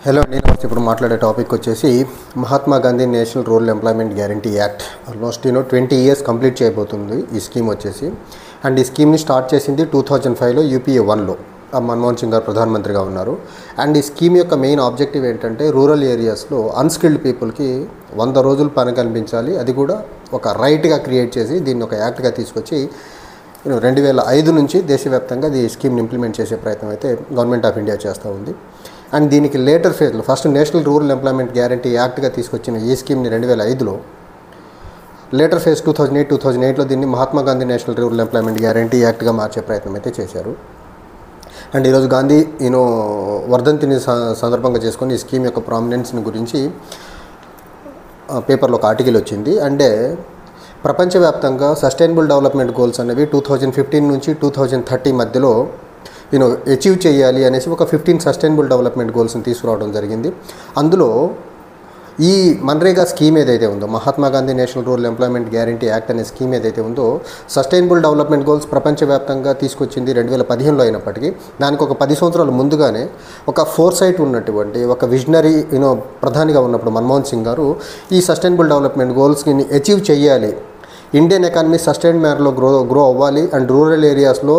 Hello అండి, నమస్తే. ఇప్పుడు మాట్లాడే టాపిక్ వచ్చేసి Mahatma Gandhi national rural employment guarantee act. Almost 20 years complete చేయబోతుంది ఈ స్కీమ్ వచ్చేసి. అండ్ ఈ స్కీమ్ని స్టార్ట్ చేసింది 2005లో యూపీఏ 1లో మన్మోహన్ సింగ్ గారు ప్రధానమంత్రిగా ఉన్నారు. అండ్ ఈ స్కీమ్ యొక్క మెయిన్ ఆబ్జెక్టివ్ ఏంటంటే రూరల్ ఏరియాస్లో అన్స్కిల్డ్ పీపుల్కి 100 రోజులు పని కల్పించాలి. అది కూడా ఒక రైట్గా క్రియేట్ చేసి దీన్ని ఒక యాక్ట్గా తీసుకొచ్చి 2005 నుంచి దేశవ్యాప్తంగా ఈ స్కీమ్ని ఇంప్లిమెంట్ చేసే ప్రయత్నం అయితే గవర్నమెంట్ ఆఫ్ ఇండియా చేస్తూ ఉంది. అండ్ దీనికి లేటర్ ఫేజ్లో first national rural employment guarantee యాక్ట్గా తీసుకొచ్చిన ఈ స్కీమ్ని 2005లో లేటర్ ఫేజ్ 2008లో దీన్ని Mahatma Gandhi national rural employment guarantee యాక్ట్గా మార్చే ప్రయత్నం అయితే చేశారు. అండ్ ఈరోజు గాంధీ వర్ధంతిని సందర్భంగా చేసుకొని ఈ స్కీమ్ యొక్క ప్రామినెన్స్ని గురించి పేపర్లో ఒక ఆర్టికల్ వచ్చింది. అంటే ప్రపంచవ్యాప్తంగా సస్టైనబుల్ డెవలప్మెంట్ గోల్స్ అనేవి 2015 నుంచి 2030 మధ్యలో అచీవ్ చేయాలి అనేసి ఒక 15 సస్టైనబుల్ డెవలప్మెంట్ గోల్స్ని తీసుకురావడం జరిగింది. అందులో ఈ మన్రేగా స్కీమ్ ఏదైతే ఉందో, Mahatma Gandhi national rural employment guarantee act అనే స్కీమ్ ఏదైతే ఉందో, సస్టైనబుల్ డెవలప్మెంట్ గోల్స్ ప్రపంచవ్యాప్తంగా తీసుకొచ్చింది 2015లో అయినప్పటికీ దానికి ఒక 10 సంవత్సరాల ముందుగానే ఒక ఫోర్సైట్ ఉన్నటువంటి ఒక విజనరీ ప్రధానిగా ఉన్నప్పుడు మన్మోహన్ సింగ్ గారు ఈ సస్టైనబుల్ డెవలప్మెంట్ గోల్స్ని అచీవ్ చేయాలి, ఇండియన్ ఎకానమీ సస్టైన్ మేనర్లో గ్రో అవ్వాలి, అండ్ రూరల్ ఏరియాస్లో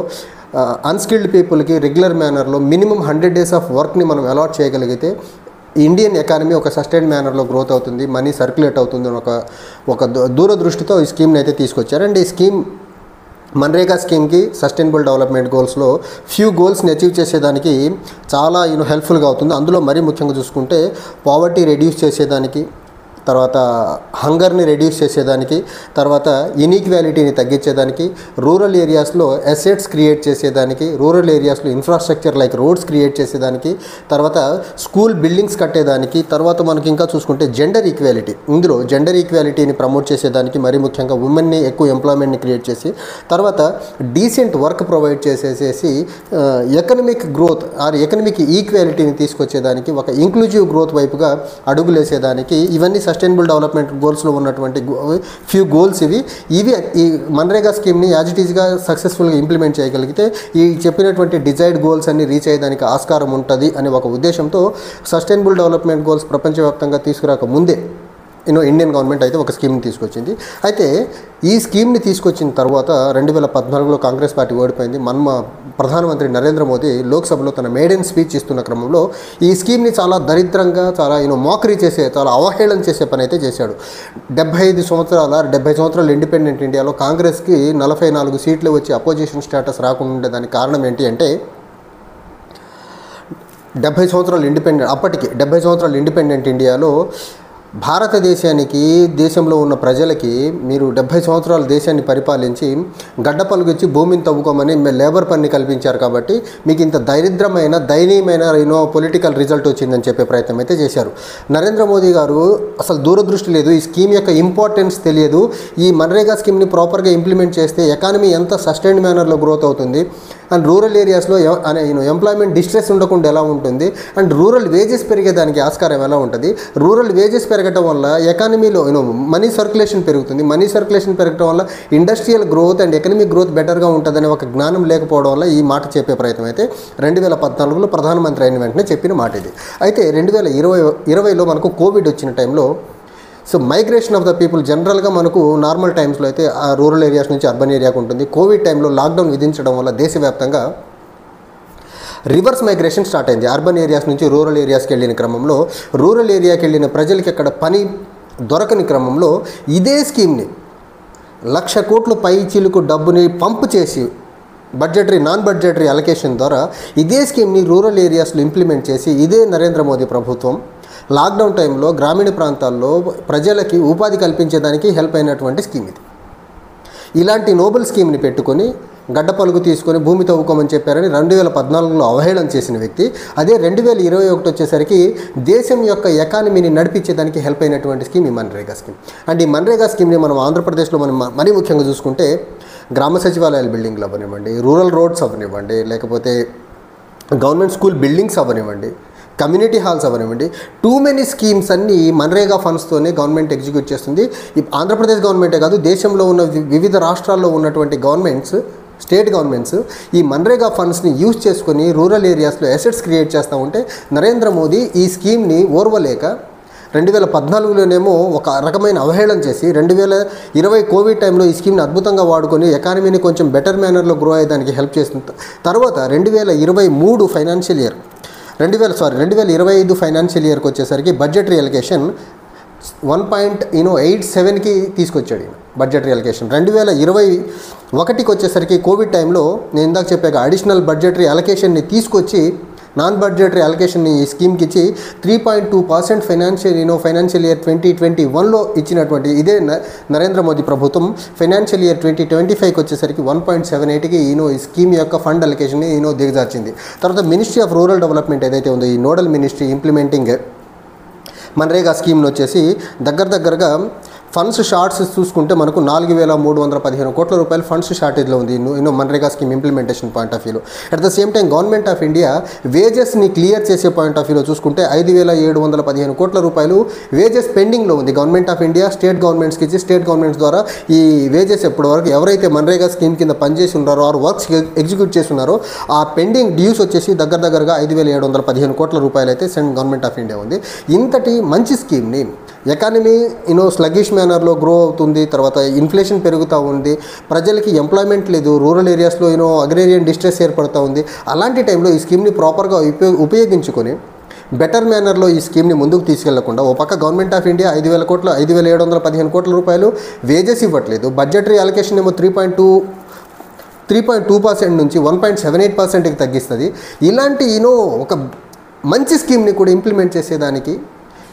అన్స్కిల్డ్ పీపుల్కి రెగ్యులర్ మేనర్లో మినిమం 100 days ఆఫ్ వర్క్ని మనం అలాట్ చేయగలిగితే ఇండియన్ ఎకానమీ ఒక సస్టైన్ మేనర్లో గ్రోత్ అవుతుంది, మనీ సర్క్యులేట్ అవుతుంది అని ఒక దూరదృష్టితో ఈ స్కీమ్ని అయితే తీసుకొచ్చారు. అండ్ ఈ స్కీమ్ మన్రేగా స్కీమ్కి సస్టైనబుల్ డెవలప్మెంట్ గోల్స్లో ఫ్యూ గోల్స్ని అచీవ్ చేసేదానికి చాలా హెల్ప్ఫుల్గా అవుతుంది. అందులో మరీ ముఖ్యంగా చూసుకుంటే పావర్టీ రెడ్యూస్ చేసేదానికి, తర్వాత హంగర్ని రెడ్యూస్ చేసేదానికి, తర్వాత ఇన్ఈక్వాలిటీని తగ్గించేదానికి, రూరల్ ఏరియాస్లో అసెట్స్ క్రియేట్ చేసేదానికి, రూరల్ ఏరియాస్లో ఇన్ఫ్రాస్ట్రక్చర్ లైక్ రోడ్స్ క్రియేట్ చేసేదానికి, తర్వాత స్కూల్ బిల్డింగ్స్ కట్టేదానికి, తర్వాత మనకి ఇంకా చూసుకుంటే జెండర్ ఈక్వాలిటీ, ఇందులో జెండర్ ఈక్వాలిటీని ప్రమోట్ చేసేదానికి, మరీ ముఖ్యంగా ఉమెన్ని ఎక్కువ ఎంప్లాయ్మెంట్ని క్రియేట్ చేసి, తర్వాత డీసెంట్ వర్క్ ప్రొవైడ్ చేసేసి ఎకనమిక్ గ్రోత్ ఆర్ ఎకనమిక్ ఈక్వాలిటీని తీసుకొచ్చేదానికి, ఒక ఇంక్లూజివ్ గ్రోత్ వైపుగా అడుగులేసేదానికి, ఇవన్నీ సస్టైనబుల్ డెవలప్మెంట్ గోల్స్లో ఉన్నటువంటి ఫ్యూ గోల్స్ ఇవి ఈ మన్రేగా స్కీమ్ని యాజ్ ఇట్ ఈజ్గా సక్సెస్ఫుల్గా ఇంప్లిమెంట్ చేయగలిగితే ఈ చెప్పినటువంటి డిజైర్డ్ గోల్స్ అన్ని రీచ్ అయ్యేదానికి ఆస్కారం ఉంటుంది అనే ఒక ఉద్దేశంతో సస్టైనబుల్ డెవలప్మెంట్ గోల్స్ ప్రపంచవ్యాప్తంగా తీసుకురాక ముందే ఇండియన్ గవర్నమెంట్ అయితే ఒక స్కీమ్ని తీసుకొచ్చింది. అయితే ఈ స్కీమ్ని తీసుకొచ్చిన తర్వాత 2014లో కాంగ్రెస్ పార్టీ ఓడిపోయింది. ప్రధానమంత్రి నరేంద్ర మోదీ లోక్సభలో తన మేడెన్ స్పీచ్ ఇస్తున్న క్రమంలో ఈ స్కీమ్ని చాలా దరిద్రంగా, చాలా మోకరీ చేసే, చాలా అవహేళన చేసే పని అయితే చేశాడు. 70 సంవత్సరాలు ఇండిపెండెంట్ ఇండియాలో కాంగ్రెస్కి 44 సీట్లు వచ్చి అపోజిషన్ స్టేటస్ రాకుండా ఉండేదానికి కారణం ఏంటి అంటే 70 సంవత్సరాలు ఇండిపెండెంట్ ఇండియాలో భారతదేశానికి, దేశంలో ఉన్న ప్రజలకి మీరు 70 సంవత్సరాలు దేశాన్ని పరిపాలించి గడ్డపలుగిచ్చి భూమిని తవ్వుకోమని లేబర్ పని కల్పించారు కాబట్టి మీకు ఇంత దయనీయమైన పొలిటికల్ రిజల్ట్ వచ్చిందని చెప్పే ప్రయత్నం అయితే చేశారు. నరేంద్ర మోదీ గారు అసలు దూరదృష్టి లేదు, ఈ స్కీమ్ యొక్క ఇంపార్టెన్స్ తెలియదు, ఈ మన్రేగా స్కీమ్ని ప్రాపర్గా ఇంప్లిమెంట్ చేస్తే ఎకానమీ ఎంత సస్టైన్ మేనర్లో గ్రోత్ అవుతుంది, అండ్ రూరల్ ఏరియాస్లో ఎంప్లాయ్మెంట్ డిస్ట్రెస్ ఉండకుండా ఎలా ఉంటుంది, అండ్ రూరల్ వేజెస్ పెరిగేదానికి ఆస్కారం ఎలా ఉంటుంది, రూరల్ వేజెస్ పెరగడం వల్ల ఎకానమీలో మనీ సర్క్యులేషన్ పెరుగుతుంది, మనీ సర్క్యులేషన్ పెరగడం వల్ల industrial growth and economic growth బెటర్గా ఉంటుందనే ఒక జ్ఞానం లేకపోవడం వల్ల ఈ మాట చెప్పే ప్రయత్నం అయితే 2014లో ప్రధానమంత్రి అయిన వెంటనే చెప్పిన మాట ఇది. అయితే 2020లో మనకు కోవిడ్ వచ్చిన టైంలో మైగ్రేషన్ ఆఫ్ ద పీపుల్ జనరల్గా మనకు నార్మల్ టైమ్స్లో అయితే ఆ రూరల్ ఏరియాస్ నుంచి అర్బన్ ఏరియాకు ఉంటుంది. కోవిడ్ టైంలో లాక్డౌన్ విధించడం వల్ల దేశవ్యాప్తంగా రివర్స్ మైగ్రేషన్ స్టార్ట్ అయింది. అర్బన్ ఏరియాస్ నుంచి రూరల్ ఏరియాస్కి వెళ్ళిన క్రమంలో, రూరల్ ఏరియాకి వెళ్ళిన ప్రజలకి అక్కడ పని దొరకని క్రమంలో ఇదే స్కీమ్ని 1,00,000 కోట్ల పైచీలకు డబ్బుని పంప్ చేసి నాన్ బడ్జెటరీ అలొకేషన్ ద్వారా ఇదే స్కీమ్ని రూరల్ ఏరియాస్లో ఇంప్లిమెంట్ చేసి ఇదే నరేంద్ర మోదీ ప్రభుత్వం లాక్డౌన్ టైంలో గ్రామీణ ప్రాంతాల్లో ప్రజలకి ఉపాధి కల్పించేదానికి హెల్ప్ అయినటువంటి స్కీమ్ ఇది. ఇలాంటి నోబెల్ స్కీమ్ని పెట్టుకొని గడ్డపలుగు తీసుకొని భూమి తవ్వుకోమని చెప్పారని 2014లో అవహేళన చేసిన వ్యక్తి, అదే 2021 వచ్చేసరికి దేశం యొక్క ఎకానమీని నడిపించేదానికి హెల్ప్ అయినటువంటి స్కీమ్ ఈ మన్రేగా స్కీమ్. అండ్ ఈ మన్రేగా స్కీమ్ని మనం ఆంధ్రప్రదేశ్లో మరీ ముఖ్యంగా చూసుకుంటే గ్రామ సచివాలయాల బిల్డింగ్లు అవ్వనివ్వండి, రూరల్ రోడ్స్ అవ్వనివ్వండి, లేకపోతే గవర్నమెంట్ స్కూల్ బిల్డింగ్స్ అవ్వనివ్వండి, కమ్యూనిటీ హాల్స్ అవ్వనివ్వండి, టూ మెనీ స్కీమ్స్ అన్నీ మన్రేగా ఫండ్స్తోనే గవర్నమెంట్ ఎగ్జిక్యూట్ చేస్తుంది. ఆంధ్రప్రదేశ్ గవర్నమెంటే కాదు, దేశంలో ఉన్న వివిధ రాష్ట్రాల్లో ఉన్నటువంటి గవర్నమెంట్స్ స్టేట్ గవర్నమెంట్స్ ఈ మన్రేగా ఫండ్స్ని యూజ్ చేసుకొని రూరల్ ఏరియాస్లో అసెట్స్ క్రియేట్ చేస్తూ ఉంటే నరేంద్ర మోదీ ఈ స్కీమ్ని ఓర్వలేక 2014లోనేమో ఒక రకమైన అవహేళన చేసి 2020 కోవిడ్ టైంలో ఈ స్కీమ్ని అద్భుతంగా వాడుకొని ఎకానమీని కొంచెం బెటర్ మేనర్లో గ్రో అయ్యేదానికి హెల్ప్ చేసిన తర్వాత 2023 ఫైనాన్షియల్ ఇయర్ 2025 ఫైనాన్షియల్ ఇయర్కి వచ్చేసరికి బడ్జెటరీ అలొకేషన్ 1.87కి తీసుకొచ్చాడు బడ్జెటరీ అలొకేషన్. 2021కి వచ్చేసరికి కోవిడ్ టైంలో నేను ఇందాక చెప్పాక అడిషనల్ బడ్జెటరీ అలొకేషన్ని తీసుకొచ్చి నాన్ బడ్జెటరీ అలొకేషన్ని ఈ స్కీమ్కి ఇచ్చి 3.2% ఫైనాన్షియల్ ఇయర్ 2021లో ఇచ్చినటువంటి ఇదే నరేంద్ర మోదీ ప్రభుత్వం ఫైనాన్షియల్ ఇయర్ 2025కి వచ్చేసరికి 1.78కి ఈ స్కీమ్ యొక్క ఫండ్ అలొకేషన్ని దిగజార్చింది. తర్వాత మినిస్ట్రీ ఆఫ్ రూరల్ డెవలప్మెంట్ ఏదైతే ఉందో ఈ నోడల్ మినిస్ట్రీ ఇంప్లిమెంటింగ్ మన్రేగా స్కీమ్ను వచ్చేసి దగ్గరగా ఫండ్స్ షార్ట్స్ చూసుకుంటే మనకు 4,315 కోట్ల రూపాయలు ఫండ్స్ షార్టేజ్లో ఉంది MNREGA scheme implementation point of వ్యూలో. At the same time government of India వేజెస్ని క్లియర్ చేసే పాయింట్ ఆఫ్ వ్యూలో చూసుకుంటే 5,715 కోట్ల రూపాయలు వేజెస్ పెండింగ్లో ఉంది. గవర్నమెంట్ ఆఫ్ ఇండియా స్టేట్ గవర్నమెంట్స్కి ఇచ్చి స్టేట్ గవర్నమెంట్స్ ద్వారా ఈ వేజెస్ ఎప్పటివరకు ఎవరైతే మన్రేగా స్కీమ్ కింద పనిచేసి ఉన్నారో ఆరు వర్క్స్ ఎగ్జిక్యూట్ చేస్తున్నారో ఆ పెండింగ్ డ్యూస్ వచ్చేసి దగ్గరగా 5,715 కోట్ల రూపాయలు అయితే సెంట్రల్ గవర్నమెంట్ ఆఫ్ ఇండియా ఉంది. ఇంతటి మంచి స్కీమ్ని ఎకానమీ స్లగిష్ మేనర్లో గ్రో అవుతుంది, తర్వాత ఇన్ఫ్లేషన్ పెరుగుతూ ఉంది, ప్రజలకి ఎంప్లాయ్మెంట్ లేదు, రూరల్ ఏరియాస్లో అగ్రేరియన్ డిస్ట్రెస్ ఏర్పడుతూ ఉంది. అలాంటి టైంలో ఈ స్కీమ్ని ప్రాపర్గా ఉపయోగించుకొని బెటర్ మేనర్లో ఈ స్కీమ్ని ముందుకు తీసుకెళ్లకుండా ఓ పక్క గవర్నమెంట్ ఆఫ్ ఇండియా 5,715 కోట్ల రూపాయలు వేజెస్ ఇవ్వట్లేదు, బడ్జెటరీ అలొకేషన్ ఏమో 3.2% నుంచి 1.78%కి తగ్గిస్తుంది. ఇలాంటి ఒక మంచి స్కీమ్ని కూడా ఇంప్లిమెంట్ చేసేదానికి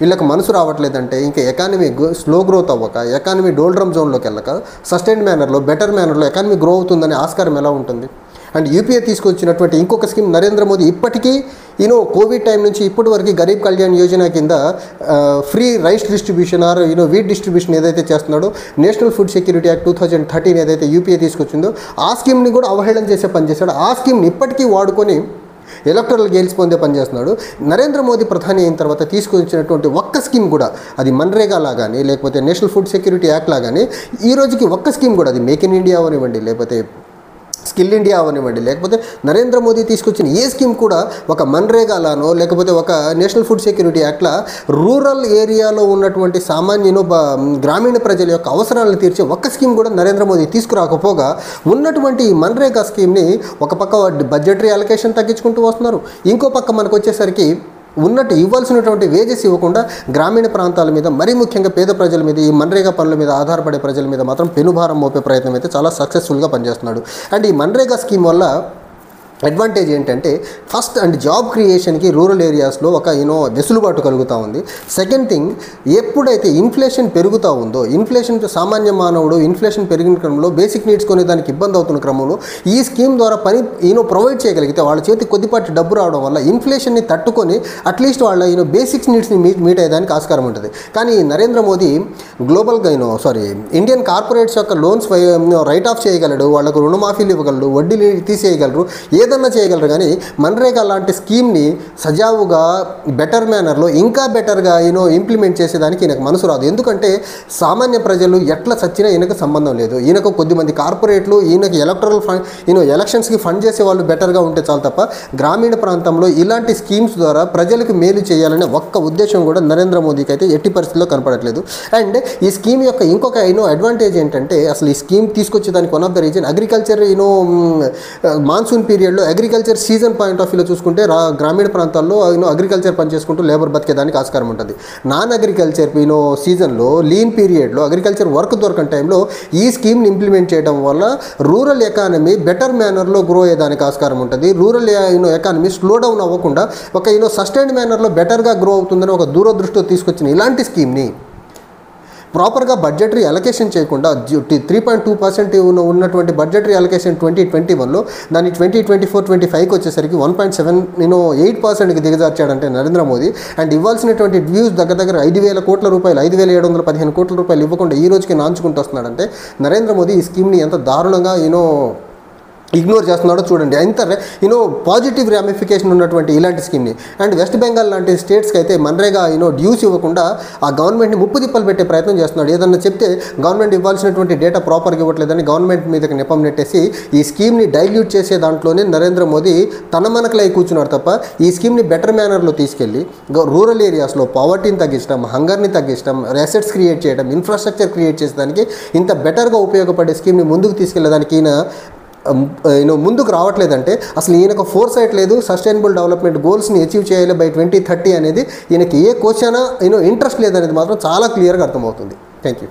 వీళ్ళకి మనసు రావట్లేదంటే ఇంకా ఎకానమీ స్లో గ్రోత్ అవ్వక ఎకానమీ డోల్డ్రమ్ జోన్లోకి వెళ్ళక సస్టైన్ మేనర్లో బెటర్ మేనర్లో ఎకానమీ గ్రో అవుతుందనే ఆస్కారం ఎలా ఉంటుంది? అండ్ యూపీఏ తీసుకొచ్చినటువంటి ఇంకొక స్కీమ్ నరేంద్ర మోదీ ఇప్పటికీ కోవిడ్ టైం నుంచి ఇప్పటి వరకు గరీబ్ కళ్యాణ్ యోజన కింద free rice distribution or wheat distribution ఏదైతే చేస్తున్నాడో నేషనల్ ఫుడ్ సెక్యూరిటీ యాక్ట్ 2013 ఏదైతే యూపీఏ తీసుకొచ్చిందో ఆ స్కీమ్ని కూడా అవహేళన చేసే పనిచేశాడు. ఆ స్కీమ్ని ఇప్పటికీ వాడుకొని ఎలక్టరల్ గెయిల్స్ పొందే పనిచేస్తున్నాడు. నరేంద్ర మోదీ ప్రధాని అయిన తర్వాత తీసుకొచ్చినటువంటి ఒక్క స్కీమ్ కూడా అది మన్రేగా లాగాని లేకపోతే నేషనల్ ఫుడ్ సెక్యూరిటీ యాక్ట్ లాగాని ఈ రోజుకి ఒక్క స్కీమ్ కూడా అది మేక్ ఇన్ ఇండియా అవనివ్వండి లేకపోతే స్కిల్ ఇండియా అవనివ్వండి లేకపోతే నరేంద్ర మోదీ తీసుకొచ్చిన ఏ స్కీమ్ కూడా ఒక మన్రేగాలానో లేకపోతే ఒక నేషనల్ ఫుడ్ సెక్యూరిటీ యాక్ట్లా రూరల్ ఏరియాలో ఉన్నటువంటి గ్రామీణ ప్రజల యొక్క అవసరాలను తీర్చే ఒక్క స్కీమ్ కూడా నరేంద్ర మోదీ తీసుకురాకపోగా ఉన్నటువంటి ఈ మన్రేగా స్కీమ్ని ఒక పక్క బడ్జెటరీ అలొకేషన్ తగ్గించుకుంటూ వస్తున్నారు, ఇంకో పక్క మనకు వచ్చేసరికి ఇవ్వాల్సినటువంటి వేజెస్ ఇవ్వకుండా గ్రామీణ ప్రాంతాల మీద మరీ ముఖ్యంగా పేద ప్రజల మీద ఈ మన్రేగా పనుల మీద ఆధారపడే ప్రజల మీద మాత్రం పెనుభారం మోపే ప్రయత్నం అయితే చాలా సక్సెస్ఫుల్గా పనిచేస్తున్నాడు. అండ్ ఈ మన్రేగా స్కీమ్ వల్ల అడ్వాంటేజ్ ఏంటంటే ఫస్ట్ అండ్ జాబ్ క్రియేషన్కి రూరల్ ఏరియాస్లో ఒక వెసులుబాటు కలుగుతూ ఉంది. సెకండ్ థింగ్, ఎప్పుడైతే ఇన్ఫ్లేషన్ పెరుగుతూ ఉందో ఇన్ఫ్లేషన్ సామాన్య మానవుడు ఇన్ఫ్లేషన్ పెరిగిన క్రమంలో బేసిక్ నీడ్స్ కొనేదానికి ఇబ్బంది అవుతున్న క్రమంలో ఈ స్కీమ్ ద్వారా పని ప్రొవైడ్ చేయగలిగితే వాళ్ళ చేతికి కొద్దిపాటి డబ్బు రావడం వల్ల ఇన్ఫ్లేషన్ని తట్టుకొని అట్లీస్ట్ వాళ్ళ బేసిక్స్ నీడ్స్ని మీట్ అయ్యేదానికి ఆస్కారం ఉంటుంది. కానీ నరేంద్ర మోదీ గ్లోబల్గా ఇండియన్ కార్పొరేట్స్ యొక్క లోన్స్ రైట్ ఆఫ్ చేయగలడు, వాళ్ళకు రుణమాఫీలు ఇవ్వగలడు, వడ్డీలు తీసేయగలరు, ఏదన్నా చేయగలరు. కానీ మన్రేగా లాంటి స్కీమ్ని సజావుగా బెటర్ మేనర్లో ఇంకా బెటర్గా ఇంప్లిమెంట్ చేసేదానికి ఈయనకు మనసు రాదు. ఎందుకంటే సామాన్య ప్రజలు ఎట్లా చచ్చినా ఈయనకు సంబంధం లేదు. ఈయనకు కొద్దిమంది కార్పొరేట్లు ఈయనకి ఎలక్టరల్ ఫండ్ ఎలక్షన్స్కి ఫండ్ చేసే వాళ్ళు బెటర్గా ఉంటే చాలు తప్ప గ్రామీణ ప్రాంతంలో ఇలాంటి స్కీమ్స్ ద్వారా ప్రజలకు మేలు చేయాలనే ఒక్క ఉద్దేశం కూడా నరేంద్ర మోదీకి అయితే ఎట్టి పరిస్థితుల్లో కనపడట్లేదు. అండ్ ఈ స్కీమ్ యొక్క ఇంకొక అడ్వాంటేజ్ ఏంటంటే అసలు ఈ స్కీమ్ తీసుకొచ్చేదానికి one of the reason agriculture monsoon పీరియడ్లో అగ్రికల్చర్ సీజన్ పాయింట్ ఆఫ్ వ్యూలో చూసుకుంటే గ్రామీణ ప్రాంతాల్లో అగ్రికల్చర్ పనిచేసుకుంటూ లేబర్ బతికేదానికి ఆస్కారం ఉంటుంది. నాన్ అగ్రికల్చర్ సీజన్లో లీన్ పీరియడ్లో అగ్రికల్చర్ వర్క్ దొరకని టైంలో ఈ స్కీమ్ని ఇంప్లిమెంట్ చేయడం వల్ల రూరల్ ఎకానమీ బెటర్ మేనర్లో గ్రో అయ్యేదానికి ఆస్కారం ఉంటుంది. రూరల్ ఎకానమీ స్లో డౌన్ అవ్వకుండా ఒక సస్టైన్డ్ మేనర్లో బెటర్గా గ్రో అవుతుందని ఒక దూరదృష్టితో తీసుకొచ్చిన ఇలాంటి స్కీమ్ని ప్రాపర్గా బడ్జెటరీ అలొకేషన్ చేయకుండా 3.2% ఉన్నటువంటి బడ్జెటరీ అలొకేషన్ 2021లో దాన్ని 2024-25కి వచ్చేసరికి 1.78%కి దిగజార్చాడంటే నరేంద్ర మోదీ. అండ్ ఇవ్వాల్సినటువంటి డ్యూస్ దగ్గర 5,000 కోట్ల రూపాయలు 5,715 కోట్ల రూపాయలు ఇవ్వకుండా ఈ రోజుకి నాంచుకుంటూ వస్తున్నాడంటే నరేంద్ర మోదీ ఈ స్కీమ్ని ఎంత దారుణంగా ఇగ్నోర్ చేస్తున్నాడో చూడండి. ఇంత పాజిటివ్ రామిఫికేషన్ ఉన్నటువంటి ఇలాంటి స్కీమ్ని. అండ్ వెస్ట్ బెంగాల్ లాంటి స్టేట్స్కి అయితే మన్రేగా డ్యూస్ ఇవ్వకుండా ఆ గవర్నమెంట్ని ముప్పు తిప్పలు పెట్టే ప్రయత్నం చేస్తున్నాడు. ఏదన్నా చెప్తే గవర్నమెంట్ ఇవ్వాల్సినటువంటి డేటా ప్రాపర్గా ఇవ్వట్లేదని గవర్నమెంట్ మీదకి నెపం నెట్టేసి ఈ స్కీమ్ని డైల్యూట్ చేసే దాంట్లోనే నరేంద్ర మోదీ తన మనకలై కూర్చున్నాడు తప్ప ఈ స్కీమ్ని బెటర్ మేనర్లో తీసుకెళ్ళి రూరల్ ఏరియాస్లో పావర్టీని తగ్గించడం, హంగర్ని తగ్గించడం, అసెట్స్ క్రియేట్ చేయడం, ఇన్ఫ్రాస్ట్రక్చర్ క్రియేట్ చేసేదానికి ఇంత బెటర్గా ఉపయోగపడే స్కీమ్ని ముందుకు తీసుకెళ్లేదానికి ముందుకు రావట్లేదంటే అసలు ఈయనకు ఫోర్ సైట్ లేదు. సస్టైనబుల్ డెవలప్మెంట్ గోల్స్ని అచీవ్ చేయాలి బై 2030 అనేది ఈయనకి ఏ క్వశ్చన్ ఇంట్రెస్ట్ లేదనేది మాత్రం చాలా క్లియర్గా అర్థమవుతుంది. Thank you.